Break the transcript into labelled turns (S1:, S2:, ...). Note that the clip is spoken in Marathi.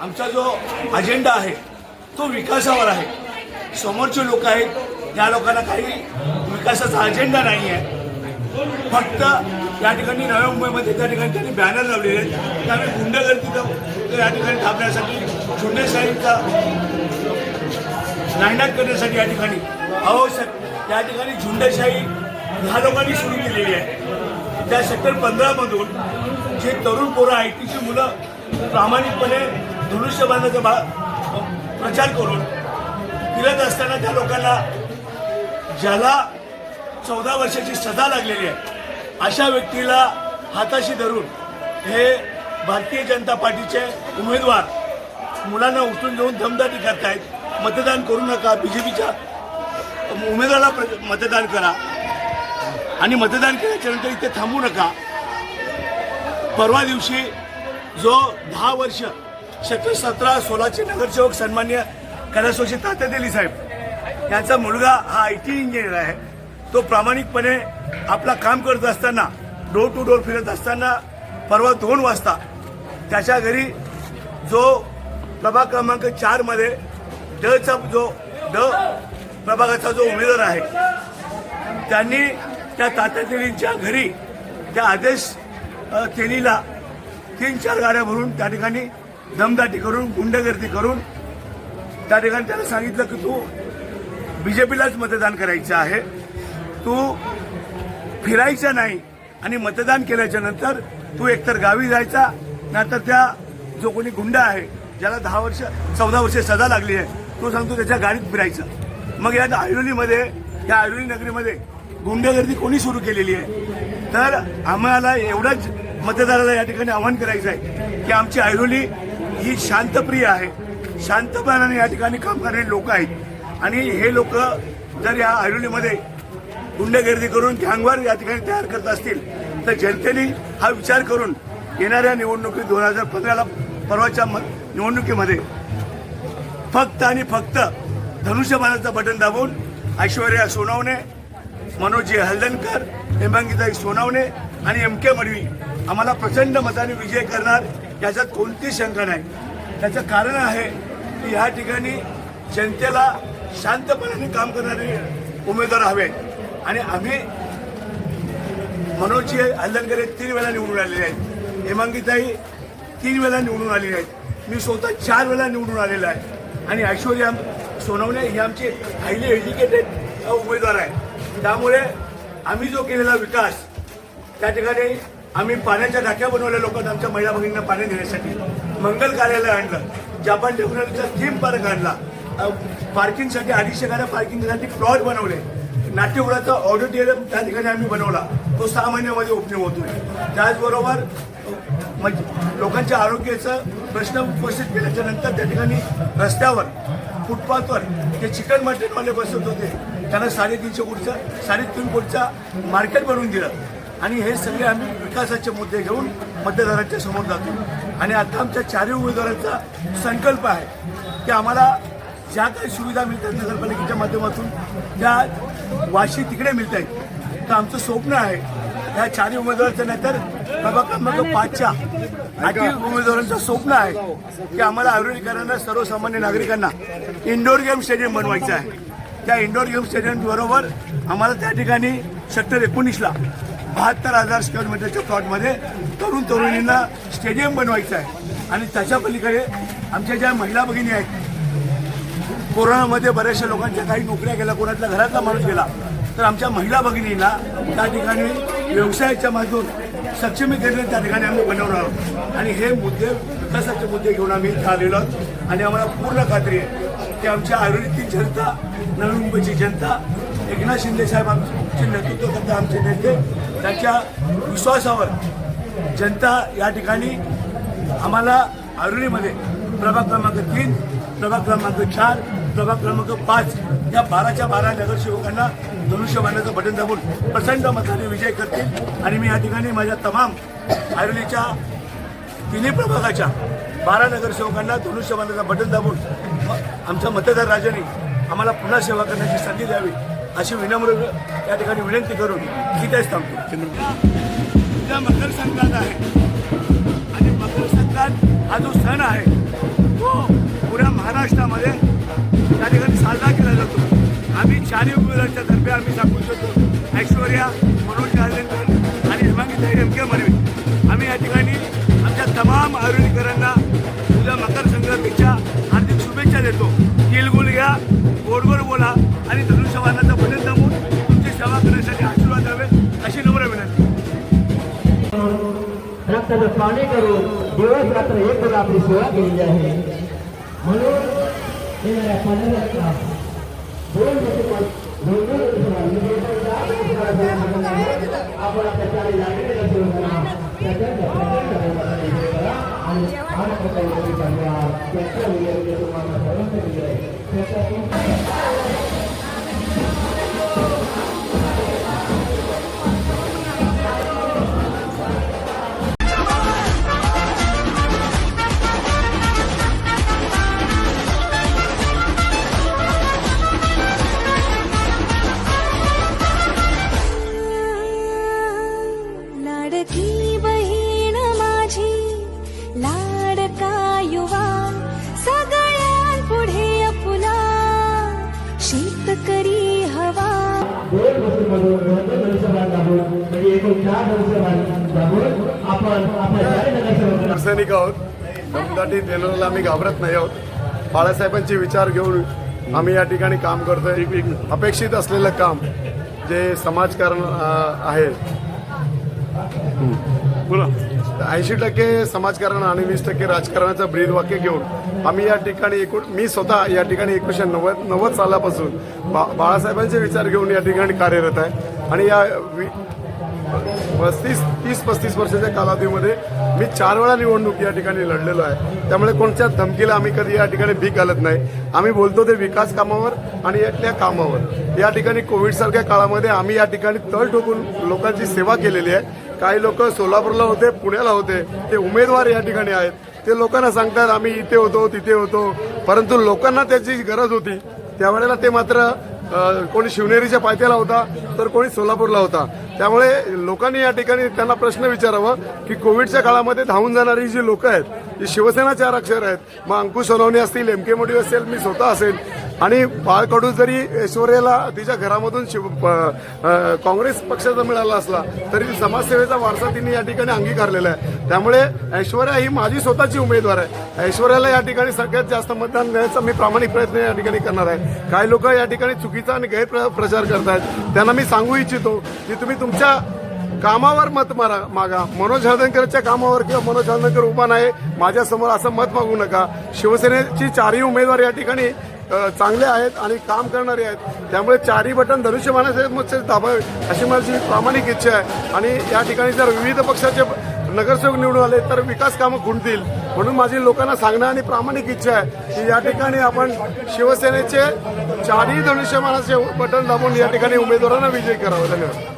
S1: आमचा जो अजेंडा आहे तो विकासावर आहे। समोरचे लोक आहेत त्या लोकांना काही विकासाचा अजेंडा नाही आहे। फक्त या ठिकाणी नव्या मुंबईमध्ये त्या ठिकाणी त्यांनी बॅनर लावलेले आहेत की आम्ही गुंडगर्दी या ठिकाणी थांबण्यासाठी झुंडशाहीचा नायनाट करण्यासाठी या ठिकाणी या ठिकाणी झुंडशाही ह्या लोकांनी सुरू केलेली आहे। त्या सेक्टर 15 मधून जे तरुण पोरं ITची मुलं प्रामाणिकपणे धनुष्यबाणाचा प्रचार करून फिरत असताना त्या लोकांना ज्याला 14 वर्षाची सजा लागलेली आहे अशा व्यक्तीला हाताशी धरून हे भारतीय जनता पार्टीचे उमेदवार मुलांना उचलून घेऊन दमदाटी करतायत। मतदान करू नका, BJPच्या उमेदवाराला मतदान करा आणि मतदान केल्याच्या नंतर इथे थांबू नका। परवा दिवशी जो 10 वर्ष सेक्टर 17-16चे नगरसेवक सन्मान्य कैलासवासी तात्या साहेब यांचा मुलगा हा IT इंजिनियर आहे। तो प्रामाणिकपणे आपला काम करत असताना डोर टू डोर फिरत असताना परवा 2 वाजता त्याच्या घरी जो प्रभाग क्रमांक 4 मध्ये ड प्रभागाचा जो उमेदवार आहे त्यांनी त्या तात्या तेलींच्या घरी त्या आदेश तेलीला 3-4 गाड्या भरून त्या ठिकाणी दमदाटी करून गुंडगर्दी करून त्या ठिकाणी त्याला सांगितलं की तू BJPलाच मतदान करायचं आहे, तू फिरायचं नाही आणि मतदान केल्याच्या नंतर तू एकतर गावी जायचा नाहीतर त्या जो कोणी गुंड आहे ज्याला 14 वर्ष सजा लागली आहे तो सांगतो त्याच्या गाडीत फिरायचं। मग या ऐरोलीमध्ये या ऐरोली नगरीमध्ये गुंडगर्दी कोणी सुरू केलेली आहे? तर आम्हाला एवढंच मतदाराला या ठिकाणी आवाहन करायचं आहे की आमची ऐरोली ही शांतप्रिय आहे, शांतपणाने या ठिकाणी काम करणारे लोक आहेत आणि हे लोक जर या ऐरोलीमध्ये गुंडगर्दी करून गँगवार या ठिकाणी तयार करत असतील तर जनतेने हा विचार करून येणाऱ्या निवडणुकीत 2015ला परवाच्या निवडणुकीमध्ये फक्त आणि फक्त धनुष्यबाणाचं बटन दाबून ऐश्वर्या सोनवणे, मनोज हलदनकर, हेमांगीताई सोनवणे आणि MK मडवी आम्हाला प्रचंड मताने विजय करणार याच्यात कोणतीही शंका नाही। त्याचं कारण आहे की ह्या ठिकाणी जनतेला शांतपणाने काम करणारे उमेदवार हवे आणि आम्ही मनोज हलदनकर 3 वेळा निवडून आलेले आहेत, हेमांगीताई 3 वेळा निवडून आलेली आहेत, मी स्वतः 4 वेळा निवडून आलेला आहे आणि ऐश्वर्या सोनवणे ही आमची हायली एज्युकेटेड उमेदवार आहे। त्यामुळे आम्ही जो केलेला विकास त्या ठिकाणी आम्ही पाण्याच्या टाक्या बनवल्या लोकांना आमच्या महिला भगिनींना पाणी देण्यासाठी, मंगल कार्यालय आणलं, जापान टेक्नॉलॉजीचा थीम पार्क आणला, पार्किंगसाठी 250 गाड्या पार्किंगसाठी प्लॉट बनवले, नाट्यगृहाचा ऑडिटोरियम त्या ठिकाणी आम्ही बनवला, तो 6 महिन्यामध्ये ओपनिंग होतोय। त्याचबरोबर लोकांच्या आरोग्याचा प्रश्न उपस्थित केल्याच्या नंतर त्या ठिकाणी रस्त्यावर फुटपाथवर जे चिकन मटनवाले बसत होते त्यांना 3.5 कोटीचा मार्केट बनवून दिलं आणि हे सगळे आम्ही विकासाचे मुद्दे घेऊन मतदारांच्या समोर जातो आणि आता आमच्या 4 उमेदवारांचा संकल्प आहे की आम्हाला ज्या काही सुविधा मिळतात नगरपालिकेच्या माध्यमातून त्या वाशी तिकडे मिळत आहेत। तर आमचं स्वप्न आहे या 4 उमेदवारांचं नाही तर प्रभाग क्रमांक 5च्या 8 उमेदवारांचं स्वप्न आहे की आम्हाला ऐरोलीकरांना सर्वसामान्य नागरिकांना इंडोर गेम स्टेडियम बनवायचं आहे। त्या इंडोर गेम स्टेडियम बरोबर आम्हाला त्या ठिकाणी सेक्टर 19ला 72,000 स्क्वेअर मीटरच्या प्लॉटमध्ये तरुणींना स्टेडियम बनवायचं आहे आणि त्याच्या पलीकडे आमच्या ज्या महिला भगिनी आहेत, कोरोनामध्ये बऱ्याचशा लोकांच्या काही नोकऱ्या गेल्या, कोणाच्या घरातला माणूस गेला, तर आमच्या महिला भगिनींना त्या ठिकाणी व्यवसायाच्या माध्यमातून सक्षमीकरण त्या ठिकाणी आम्ही बनवणार आहोत आणि हे मुद्दे विकासाचे मुद्दे घेऊन आम्ही इथे आलेलो आहोत आणि आम्हाला पूर्ण खात्री आहे की आमच्या ऐरोलीतील जनता, नवी मुंबईची जनता, एकनाथ शिंदे साहेब आमचे नेतृत्व करता आमचे नेते, त्यांच्या विश्वासावर जनता या ठिकाणी आम्हाला ऐरोलीमध्ये प्रभाग क्रमांक 3, प्रभाग क्रमांक 4, प्रभाग क्रमांक 5 या 12च्या 12 नगरसेवकांना धनुष्यबाणाचं बटन दाबून प्रचंड मताने विजय करतील आणि मी या ठिकाणी माझ्या तमाम ऐरोलीच्या 3 प्रभागाच्या 12 नगरसेवकांना धनुष्यबाणाचं बटन दाबून आमच्या मतदार राजांनी आम्हाला पुन्हा सेवा करण्याची संधी द्यावी अशी विनम्र या ठिकाणी विनंती करून इथेच थांबतो। उद्या मकर संक्रांत आहे आणि मकर संक्रांत हा जो सण आहे आम्ही सांगू शकतो ऐश्वर्या मनोज गांधीकर आणि हेमांगीताई एम के मर्वे आम्ही या ठिकाणी आमच्या तमाम आयुर्वेदिकरांना उद्या मकर संक्रांतीच्या हार्दिक शुभेच्छा देतो. तिळगुळ घ्या, गोडगोड बोला आणि धनुष्यबाणाचा बटन दाबून तुमची सेवा करण्यासाठी आशीर्वाद द्यावे अशी नम्र विनंती.
S2: रक्ताचं पाणी करून दिवस रात्र एक करून आपली सेवा केलेली आहे. म्हणून येणाऱ्या पाण्याला दोन आपण आपल्या चारी लागलेल्या सेवकांना आणि
S3: लाडकी बहीण माझी लाडका युवा सगळ्यांपुढे अपुला शेतकरी हवा.
S2: दोन गोष्टींमधून धनुष्यबाण दाबून म्हणजे एकूण 4 धनुष्यबाण दाबून आपण आपल्या चारी नगरसेवकांना
S4: सैनिक आहोत. दमदाटी देणाऱ्याला आम्ही घाबरत नाही आहोत. बाळासाहेबांचे विचार घेऊन आम्ही या ठिकाणी काम करतोय. अपेक्षित असलेलं काम जे समाजकारण आहे 80% समाजकारण आणि 20% राजकारणाचं ब्रीद वाक्य घेऊन आम्ही या ठिकाणी मी स्वतः या ठिकाणी 1990 सालापासून बाळासाहेबांचे विचार घेऊन या ठिकाणी कार्यरत आहे. आणि या 30-35 वर्षाच्या कालावधीमध्ये मी 4 वेळा निवडणूक या ठिकाणी लढलेलो आहे. त्यामुळे कोणत्या धमकीला आम्ही कधी या ठिकाणी भीक घालत नाही. आम्ही बोलतो ते विकास कामावर आणि यातल्या कामावर. या ठिकाणी कोविडसारख्या काळामध्ये आम्ही या ठिकाणी तळ ठोकून लोकांची सेवा केलेली आहे. काही लोक सोलापूरला होते, पुण्याला होते, ते उमेदवार या ठिकाणी आहेत. ते लोकांना सांगतात आम्ही इथे होतो तिथे होतो, परंतु लोकांना त्याची गरज होती त्यावेळेला ते मात्र कोणी शिवनेरीच्या पायथ्याला होता तर कोणी सोलापूरला होता. त्यामुळे लोकांनी या ठिकाणी त्यांना प्रश्न विचारावा की कोविडच्या काळामध्ये धावून जाणारी जी लोक आहेत ती शिवसेनाचे आरक्षक आहेत. मग अंकुश सोनवणे असतील, एम के मोदी असेल, मी स्वतः असेल आणि बाळकडू जरी ऐश्वर्याला तिच्या घरामधून काँग्रेस पक्षाचा मिळाला असला तरी समाजसेवेचा वारसा तिने या ठिकाणी अंगीकारलेला आहे. त्यामुळे ऐश्वर्या ही माझी स्वतःची उमेदवार आहे. ऐश्वर्याला या ठिकाणी सगळ्यात जास्त मतदान देण्याचा मी प्रामाणिक प्रयत्न या ठिकाणी करणार आहे. काही लोक या ठिकाणी चुकीचा आणि गैरप्रचार करतायत. त्यांना मी सांगू इच्छितो की तुम्ही तुमच्या कामावर मत मागा. मनोज हळदणकरच्या कामावर किंवा मनोज हळदणकर उभा नाही माझ्यासमोर असं मत मागू नका. शिवसेनेची 4ही उमेदवार या ठिकाणी चांगले आहेत आणि काम करणारे आहेत. त्यामुळे 4ही बटन धनुष्यबाणाचे दाबावे अशी माझी प्रामाणिक इच्छा आहे. आणि या ठिकाणी जर विविध पक्षाचे नगरसेवक निवडून आले तर विकास कामं खुंटतील. म्हणून माझी लोकांना सांगणं आणि प्रामाणिक इच्छा आहे की या ठिकाणी आपण शिवसेनेचे 4ही धनुष्यबाणाचे बटन दाबून या ठिकाणी उमेदवारांना विजयी करावं. धन्यवाद.